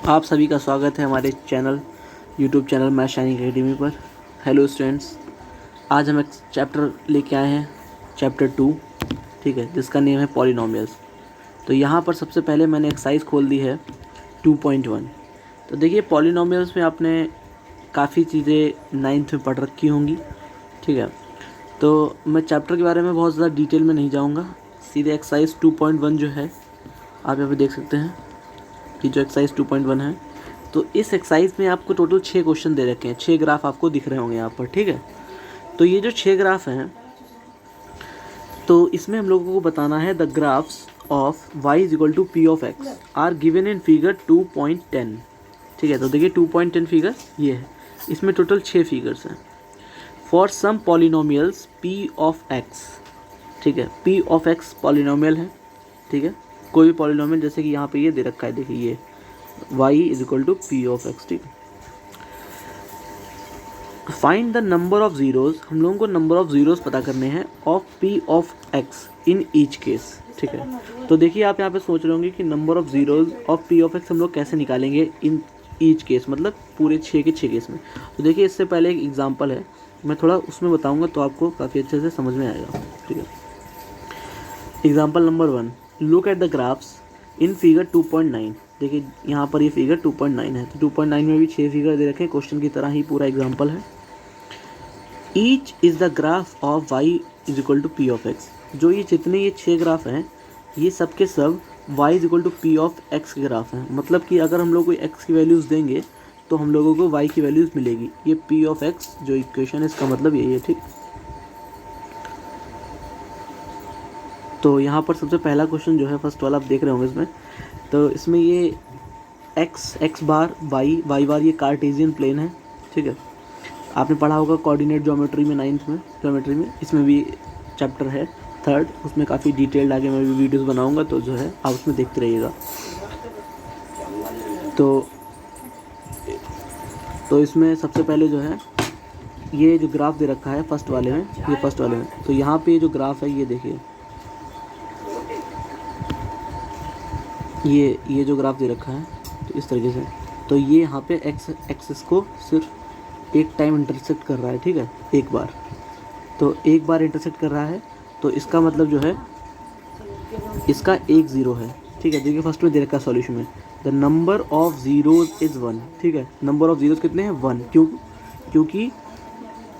आप सभी का स्वागत है हमारे YouTube channel math shining academy पर। हेलो स्टूडेंट्स, आज हम एक चैप्टर लेके आए हैं, चैप्टर 2, ठीक है, जिसका नेम है पॉलिनोमियल्स। तो यहाँ पर सबसे पहले मैंने एक्सरसाइज खोल दी है 2.1। तो देखिए, पॉलिनोमियल्स में आपने काफ़ी चीज़ें 9th में पढ़ रखी होंगी, ठीक है। तो मैं चैप्टर के बारे में बहुत ज़्यादा डिटेल में नहीं जाऊँगा, सीधे एक्सरसाइज 2.1 जो है आप यहाँ पे देख सकते हैं कि जो एक्सरसाइज 2.1 है। तो इस एक्सरसाइज में आपको टोटल 6 क्वेश्चन दे रखे हैं, 6 ग्राफ आपको दिख रहे होंगे यहाँ पर, ठीक है। तो ये जो 6 ग्राफ हैं, तो इसमें हम लोगों को बताना है the graphs of y is equal to p of x are given in figure 2.10, ठीक है। तो देखिए 2.10 फिगर ये है, इसमें टोटल 6 फिगर्स हैं। For some polynomials p of x, ठीक है, p ऑफ x पॉलिनोमियल है, ठीक है। कोई भी पॉलिनोमियल, जैसे कि यहाँ पे ये दे रखा है, देखिए ये y is equal to p of x, ठीक है। Find the number of zeros, हम लोगों को नंबर ऑफ जीरोज पता करने हैं of p of x in each case, ठीक है। तो देखिए आप यहाँ पे सोच रहे होंगे कि number of zeros of p of x हम लोग कैसे निकालेंगे इन ईच केस, मतलब पूरे 6 के 6 केस में। तो देखिए इससे पहले एक एग्जांपल है, मैं थोड़ा उसमें बताऊंगा तो आपको काफ़ी अच्छे से समझ में आएगा, ठीक है। Example number 1, look at the graphs in figure 2.9। देखिए यहाँ पर ये फिगर 2.9 है, तो 2.9 में भी 6 फिगर दे रखे हैं, क्वेश्चन की तरह ही पूरा एग्जाम्पल है। Each is the graph of y is equal to p of x. जो ये जितने ये 6 ग्राफ हैं, ये सब के सब y is equal to p of x के ग्राफ हैं। मतलब कि अगर हम लोग कोई x की वैल्यूज़ देंगे तो हम लोगों को y की वैल्यूज़ मिलेगी। ये p ऑफ x जो इक्वेशन है, इसका मतलब यही है, ठीक। तो यहाँ पर सबसे पहला क्वेश्चन जो है, फर्स्ट वाला आप देख रहे होंगे इसमें, तो इसमें ये x बार y बार ये कार्टेशियन प्लेन है, ठीक है। आपने पढ़ा होगा कोऑर्डिनेट ज्योमेट्री में, 9th में ज्योमेट्री में, इसमें भी चैप्टर है 3rd, उसमें काफ़ी डिटेल्ड आगे मैं भी वीडियोस बनाऊंगा, तो जो है आप उसमें देखते रहिएगा। तो इसमें सबसे पहले जो है ये जो ग्राफ दे रखा है फर्स्ट वाले में, ये फर्स्ट वाले में, तो यहाँ पे जो ग्राफ है ये देखिए, ये जो ग्राफ दे रखा है, तो इस तरीके से, तो ये यहाँ पे एक्स एक्सिस को सिर्फ एक टाइम इंटरसेक्ट कर रहा है, ठीक है, एक बार। तो एक बार इंटरसेक्ट कर रहा है, तो इसका मतलब जो है इसका एक ज़ीरो है, ठीक है। देखिए फर्स्ट में दे रखा है सॉल्यूशन में, the number of zeros is 1, ठीक है। नंबर ऑफ ज़ीरोज़ कितने हैं? 1। क्योंकि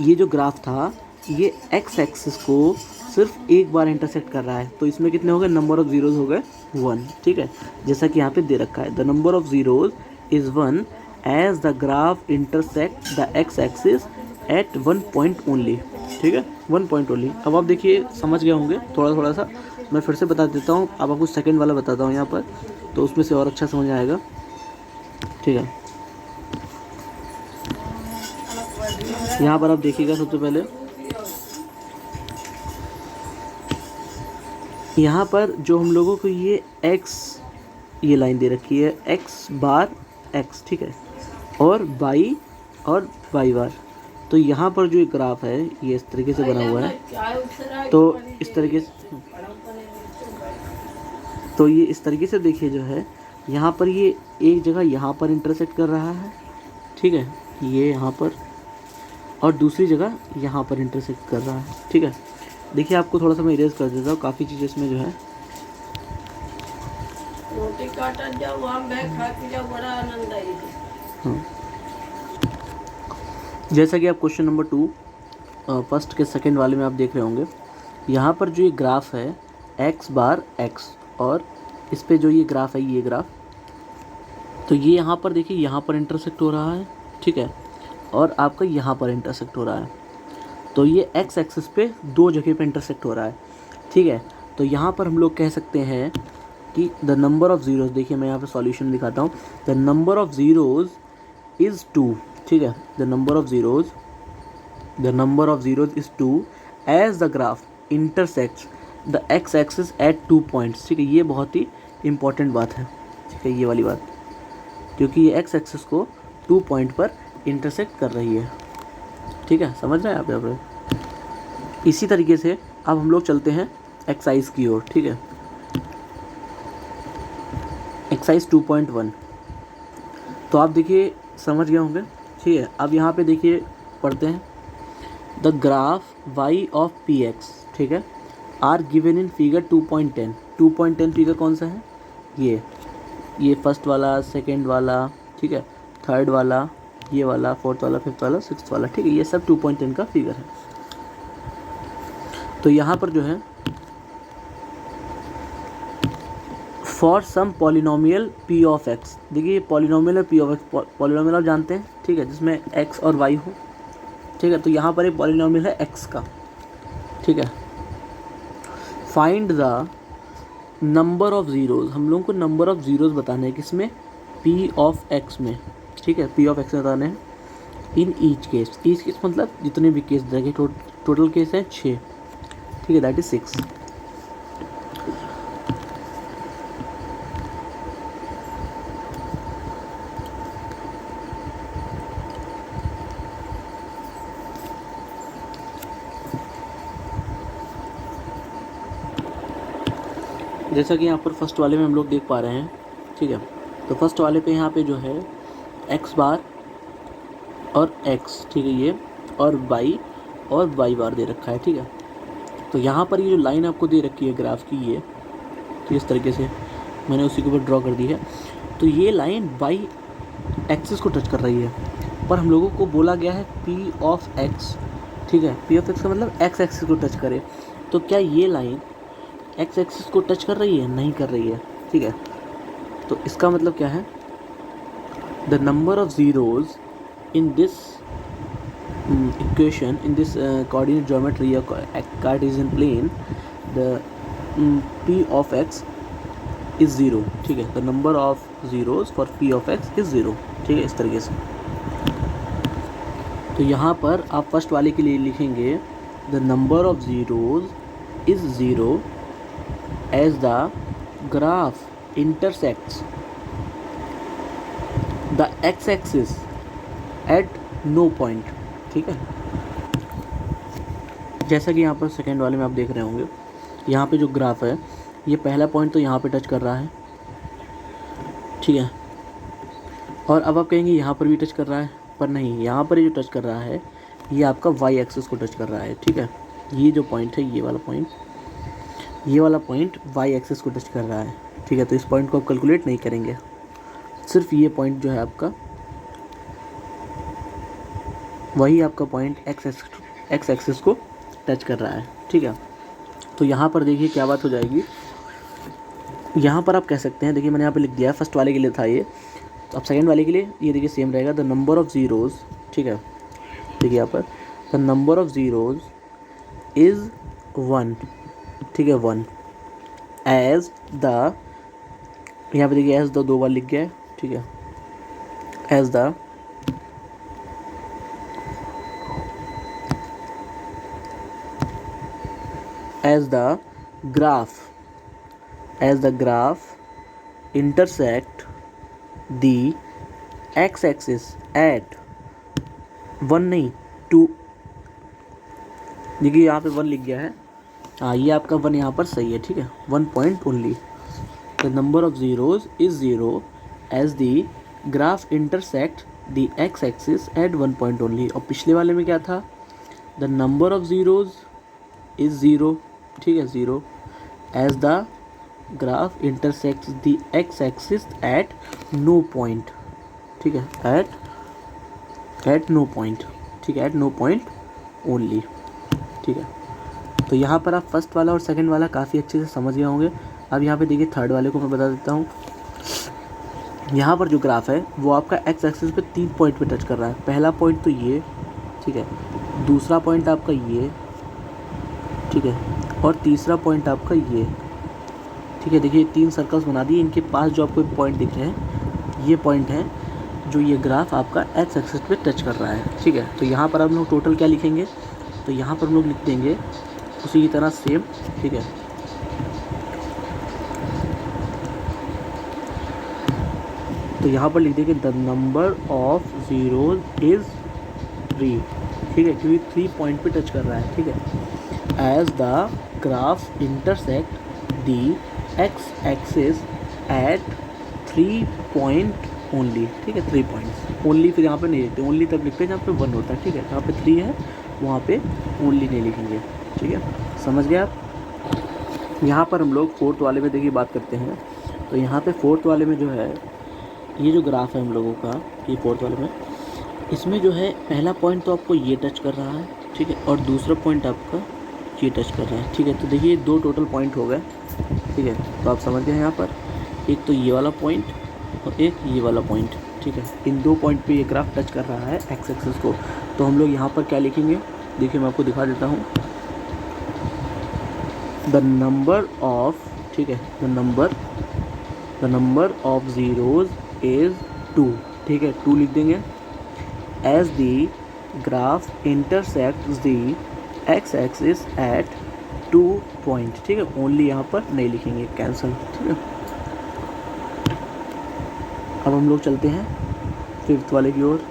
ये जो ग्राफ था, ये एक्स एक्सिस को सिर्फ एक बार इंटरसेक्ट कर रहा है, तो इसमें कितने हो गए? नंबर ऑफ ज़ीरोज़ हो गए 1, ठीक है। जैसा कि यहाँ पे दे रखा है, the number of zeros is 1 as the graph intersect the x axis at 1 point only, ठीक है, 1 पॉइंट ओनली। अब आप देखिए समझ गए होंगे थोड़ा सा, मैं फिर से बता देता हूँ। अब आपको सेकंड वाला बताता हूँ यहाँ पर, तो उसमें से और अच्छा समझ आएगा, ठीक है। यहाँ पर आप देखिएगा, सबसे पहले यहाँ पर जो हम लोगों को ये x, ये लाइन दे रखी है x बार x, ठीक है, और y बार। तो यहाँ पर जो ग्राफ है ये इस तरीके से बना हुआ है, तो इस तरीके से, तो ये इस तरीके से देखिए जो है, यहाँ पर ये एक जगह यहाँ पर इंटरसेक्ट कर रहा है, ठीक है, ये यहाँ पर, और दूसरी जगह यहाँ पर इंटरसेक्ट कर रहा है, ठीक है। देखिए आपको थोड़ा सा मैं इरेज कर देता हूँ, काफ़ी चीज़ें इसमें जो है, रोटी काटन जाओ, हम बैग खा के जाओ, बड़ा आनंद आई। हाँ, जैसा कि आप क्वेश्चन नंबर 2 फर्स्ट के सेकंड वाले में आप देख रहे होंगे, यहाँ पर जो ये ग्राफ है x बार x, और इस पे जो ये ग्राफ है, ये ग्राफ, तो ये यहाँ पर देखिए, यहाँ पर इंटरसेक्ट हो रहा है, ठीक है, और आपका यहाँ पर इंटरसेक्ट हो रहा है। तो ये x एक्सिस पे दो जगह पे इंटरसेक्ट हो रहा है, ठीक है। तो यहाँ पर हम लोग कह सकते हैं कि द नंबर ऑफ़ ज़ीरोज़, देखिए मैं यहाँ पे सॉल्यूशन दिखाता हूँ, the number of zeros is 2, ठीक है। The number of zeros is 2 as the graph intersects the x axis at 2 points, ठीक है। ये बहुत ही इंपॉर्टेंट बात है, ठीक है, ये वाली बात, क्योंकि ये एक्स एक्सिस को 2 पॉइंट पर इंटरसेक्ट कर रही है, ठीक है, समझ रहे हैं आप यहाँ पर। इसी तरीके से अब हम लोग चलते हैं एक्सरसाइज की ओर, ठीक है। एक्सरसाइज 2.1, तो आप देखिए समझ गए होंगे, ठीक है। अब यहाँ पे देखिए पढ़ते हैं, the graph y of p x, ठीक है, are given in figure 2.10। 2.10 figure कौन सा है, ये फर्स्ट वाला, सेकंड वाला, ठीक है, थर्ड वाला, ये वाला, फोर्थ वाला, फिफ्थ वाला, सिक्स्थ वाला, ठीक है, ये सब 2.10 का फिगर है। तो यहाँ पर जो है for some polynomial p of x, देखिए ये पॉलिनोमियल है पी ऑफ एक्स, पॉलिनोमियल आप जानते हैं, ठीक है, जिसमें एक्स और वाई हो, ठीक है। तो यहाँ पर एक पॉलिनोमियल है एक्स का, ठीक है। Find the number of zeros, हम लोगों को नंबर ऑफ ज़ीरोज़ बताने हैं किसमें, पी ऑफ एक्स में, ठीक है, पी ऑफ एक्स में बताने हैं। इन ईच केस मतलब जितने भी केस देखे, टोटल केस हैं 6, ठीक है, दैट इज 6। जैसा कि यहाँ पर फर्स्ट वाले में हम लोग देख पा रहे हैं, ठीक है। तो फर्स्ट वाले पे यहाँ पे जो है एक्स बार और एक्स, ठीक है, ये और वाई बार दे रखा है, ठीक है। तो यहाँ पर ये जो लाइन आपको दे रखी है ग्राफ की, ये तो इस तरीके से मैंने उसी के ऊपर ड्रॉ कर दी है। तो ये लाइन वाई एक्सिस को टच कर रही है, पर हम लोगों को बोला गया है पी ऑफ एक्स, ठीक है। पी ऑफ एक्स का मतलब एक्स एक्सिस को टच करे। तो क्या ये लाइन एक्स एक्सिस को टच कर रही है, नहीं कर रही है, ठीक है। तो इसका मतलब क्या है, the number of zeros in this equation, in this coordinate geometry या Cartesian plane, the p of x is zero, ठीक है। The number of zeros for p of x is zero, ठीक है, इस तरीके से। तो यहाँ पर आप फर्स्ट वाले के लिए लिखेंगे the number of zeros is zero as the graph intersects the x-axis at no point, ठीक है। जैसा कि यहाँ पर सेकेंड वाले में आप देख रहे होंगे, यहाँ पे जो ग्राफ है, ये पहला पॉइंट तो यहाँ पे टच कर रहा है, ठीक है। और अब आप कहेंगे यहाँ पर भी टच कर रहा है, पर नहीं, यहाँ पर ये जो टच कर रहा है ये आपका वाई एक्सिस को टच कर रहा है, ठीक है। ये जो पॉइंट है, ये वाला पॉइंट वाई एक्सिस को टच कर रहा है, ठीक है। तो इस पॉइंट को आप कैलकुलेट नहीं करेंगे, सिर्फ ये पॉइंट जो है आपका, वही आपका पॉइंट एक्स एक्सिस को टच कर रहा है, ठीक है। तो यहाँ पर देखिए क्या बात हो जाएगी, यहाँ पर आप कह सकते हैं, देखिए मैंने यहाँ पे लिख दिया, फर्स्ट वाले के लिए था ये, तो अब सेकेंड वाले के लिए ये देखिए सेम रहेगा, द नंबर ऑफ ज़ीरोज़, ठीक है। देखिए यहाँ पर the number of zeros is 1, ठीक है, 1 एज द, यहाँ पे देखिए एज द 2 बार लिख गया है, ठीक है, as the graph intersect the x axis at 1 नहीं 2, देखिए यहाँ पे 1 लिख गया है, हाँ ये आपका 1 यहाँ पर सही है, ठीक है, 1 point only. The number of zeros is zero as the graph intersect the x axis at 1 point only. और पिछले वाले में क्या था, the number of zeros is zero, ठीक है, zero as the graph intersects the x axis at no point, ठीक है, एट नो पॉइंट, ठीक है, एट नो पॉइंट ओनली, ठीक है। तो यहाँ पर आप फर्स्ट वाला और सेकंड वाला काफ़ी अच्छे से समझ गए होंगे। अब यहाँ पे देखिए थर्ड वाले को मैं बता देता हूँ। यहाँ पर जो ग्राफ है वो आपका एक्स एक्सिस पे 3 पॉइंट पे टच कर रहा है। पहला पॉइंट तो ये, ठीक है, दूसरा पॉइंट आपका ये, ठीक है, और तीसरा पॉइंट आपका ये, ठीक है। देखिए 3 सर्कल्स बना दिए, इनके पास जो आपको पॉइंट दिख रहे हैं, ये पॉइंट है जो ये ग्राफ आपका एक्स एक्सिस पे टच कर रहा है, ठीक है। तो यहाँ पर हम लोग टोटल क्या लिखेंगे, तो यहाँ पर हम लोग लिख देंगे उसी की तरह सेम, ठीक है। तो यहाँ पर लिख देंगे the number of zeros is 3, ठीक है, क्योंकि 3 पॉइंट पे टच कर रहा है, ठीक है। As the graph intersect the x axis at 3 point only, ठीक है, 3 पॉइंट्स। ओनली फिर यहाँ पे नहीं लिखते, ओनली तब लिखते हैं जहाँ पे 1 होता है, ठीक है। जहाँ पे 3 है वहाँ पे ओनली नहीं लिखेंगे, ठीक है, समझ गए आप। यहाँ पर हम लोग फोर्थ वाले में देखिए बात करते हैं। तो यहाँ पे फोर्थ वाले में जो है ये जो ग्राफ है हम लोगों का, ये फोर्थ वाले में, इसमें जो है पहला पॉइंट तो आपको ये टच कर रहा है, ठीक है, और दूसरा पॉइंट आपका ये टच कर रहा है, ठीक है। तो देखिए 2 टोटल पॉइंट हो गए, ठीक है। तो आप समझ गए यहाँ पर एक तो ये वाला पॉइंट और एक ये वाला पॉइंट, ठीक है। इन 2 पॉइंट पे ये ग्राफ टच कर रहा है एक्स एक्सिस को। तो हम लोग यहाँ पर क्या लिखेंगे, देखिए मैं आपको दिखा देता हूँ। द नंबर ऑफ, ठीक है, the number of zeros is 2, ठीक है, 2 लिख देंगे। As the graph intersects the x axis at 2 point, ठीक है। ओनली यहाँ पर नहीं लिखेंगे, कैंसिल, ठीक है। अब हम लोग चलते हैं फिफ्थ वाले की ओर।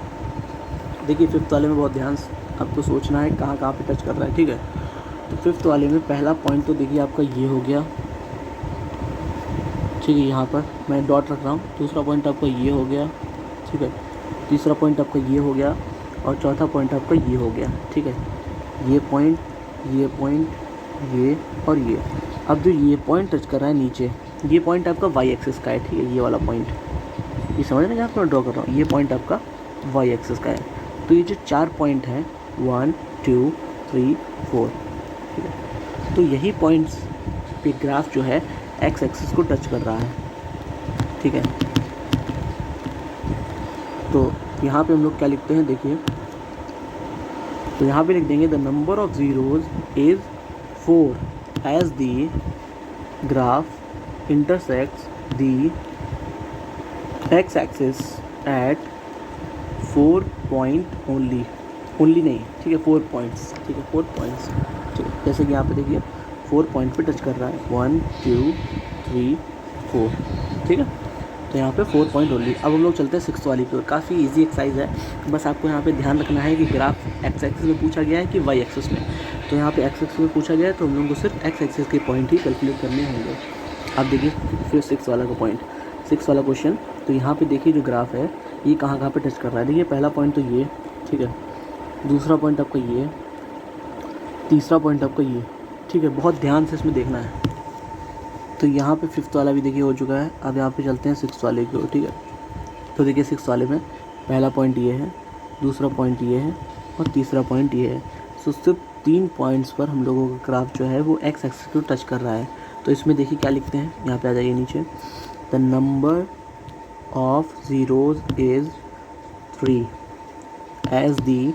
देखिए फिफ्थ वाले में बहुत ध्यान आपको सोचना है कहाँ कहाँ पे टच कर रहा है, ठीक है। तो फिफ्थ वाले में पहला पॉइंट तो देखिए आपका ये हो गया, ठीक है, यहाँ पर मैं डॉट रख रहा हूँ। दूसरा पॉइंट आपका ये हो गया, ठीक है। तीसरा पॉइंट आपका ये हो गया और चौथा पॉइंट आपका ये हो गया, ठीक है। ये पॉइंट, ये और ये। अब जो ये पॉइंट टच कर रहा है नीचे, ये पॉइंट आपका वाई एक्सिस का है, ठीक है, ये वाला पॉइंट, ये समझ रहे हैं जहाँ पर मैं ड्रॉ कर रहा हूँ, ये पॉइंट आपका वाई एक्सिस का है। तो ये जो 4 पॉइंट हैं 1 2 3 4, ठीक है, तो यही पॉइंट्स पे ग्राफ जो है एक्स एक्सिस को टच कर रहा है, ठीक है। तो यहाँ पे हम लोग क्या लिखते हैं, देखिए, तो यहाँ पे लिख देंगे the number of zeros is 4 as the graph intersects the x axis at 4 point only नहीं, ठीक है, 4 पॉइंट्स, ठीक है, 4 पॉइंट्स, ठीक है। जैसे कि यहाँ पे देखिए 4 पॉइंट पे टच कर रहा है, 1 2 3 4, ठीक है। तो यहाँ पे 4 पॉइंट ओनली। अब हम लोग चलते हैं 6th वाली की ओर। काफ़ी इजी एक्सरसाइज है, बस आपको यहाँ पे ध्यान रखना है कि ग्राफ एक्स एक्सिस में पूछा गया है कि वाई एक्सिस में। तो यहाँ पे एक्स एक्सिस में पूछा गया है तो हम लोगों को सिर्फ एक्स एक्सिस के पॉइंट ही कैलकुलेट करने होंगे। अब देखिए फिर 6 वाला का पॉइंट, 6 वाला क्वेश्चन। तो यहाँ पे देखिए जो ग्राफ है ये कहाँ पे टच कर रहा है। देखिए पहला पॉइंट तो ये, ठीक है, दूसरा पॉइंट आपका ये, तीसरा पॉइंट आपका ये, ठीक है। बहुत ध्यान से इसमें देखना है। तो यहाँ पे 5th वाला भी देखिए हो चुका है। अब यहाँ पे चलते हैं 6th वाले की ओर, ठीक है। तो देखिए 6th वाले में पहला पॉइंट ये है, दूसरा पॉइंट ये है और तीसरा पॉइंट ये है। तो सिर्फ 3 पॉइंट्स पर हम लोगों का ग्राफ जो है वो एक्स एक्सिस को टच कर रहा है। तो इसमें देखिए क्या लिखते हैं, यहाँ पे आ जाइए नीचे। The number of zeros is 3 as the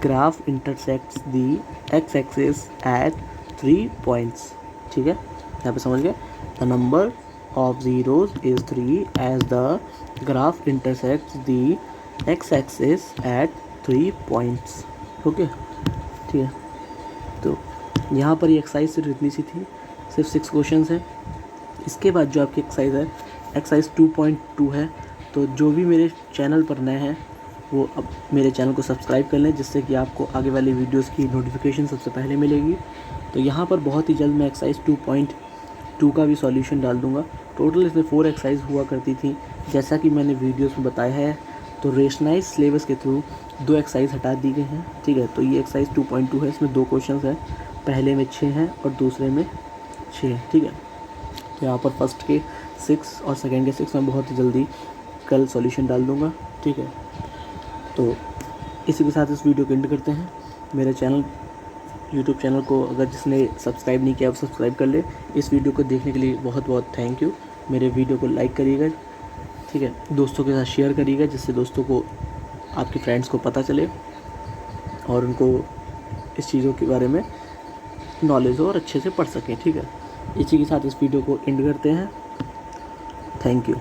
graph intersects the x axis at 3 points, ठीक है। यहाँ पे समझ गए। The number of zeros is 3 as the graph intersects the x axis at 3 points, okay, ठीक है। तो यहाँ पर ये एक्सरसाइज सिर्फ इतनी सी थी, सिर्फ 6 क्वेश्चंस हैं। इसके बाद जो आपकी एक्सरसाइज है एक्सरसाइज 2.2 है। तो जो भी मेरे चैनल पर नए हैं वो अब मेरे चैनल को सब्सक्राइब कर लें, जिससे कि आपको आगे वाली वीडियोस की नोटिफिकेशन सबसे पहले मिलेगी। तो यहाँ पर बहुत ही जल्द मैं एक्सरसाइज 2.2 का भी सॉल्यूशन डाल दूँगा। टोटल इसमें 4 एक्सरसाइज हुआ करती थी, जैसा कि मैंने वीडियोस में बताया है। तो रेशनाइज सिलेबस के थ्रू 2 एक्सरसाइज हटा दी गई हैं, ठीक है। तो ये एक्सरसाइज 2.2 है, इसमें 2 क्वेश्चन हैं, पहले में 6 हैं और दूसरे में 6, ठीक है। तो यहाँ पर फर्स्ट के 6 और सेकेंड के 6 मैं बहुत ही जल्दी कल सॉल्यूशन डाल दूँगा, ठीक है। तो इसी के साथ इस वीडियो को एंड करते हैं। मेरे चैनल यूट्यूब चैनल को अगर जिसने सब्सक्राइब नहीं किया वो सब्सक्राइब कर ले। इस वीडियो को देखने के लिए बहुत बहुत थैंक यू। मेरे वीडियो को लाइक करिएगा, ठीक है, दोस्तों के साथ शेयर करिएगा, जिससे दोस्तों को, आपके फ्रेंड्स को पता चले और उनको इस चीज़ों के बारे में नॉलेज हो और अच्छे से पढ़ सकें, ठीक है। इसी के साथ इस वीडियो को एंड करते हैं। Thank you.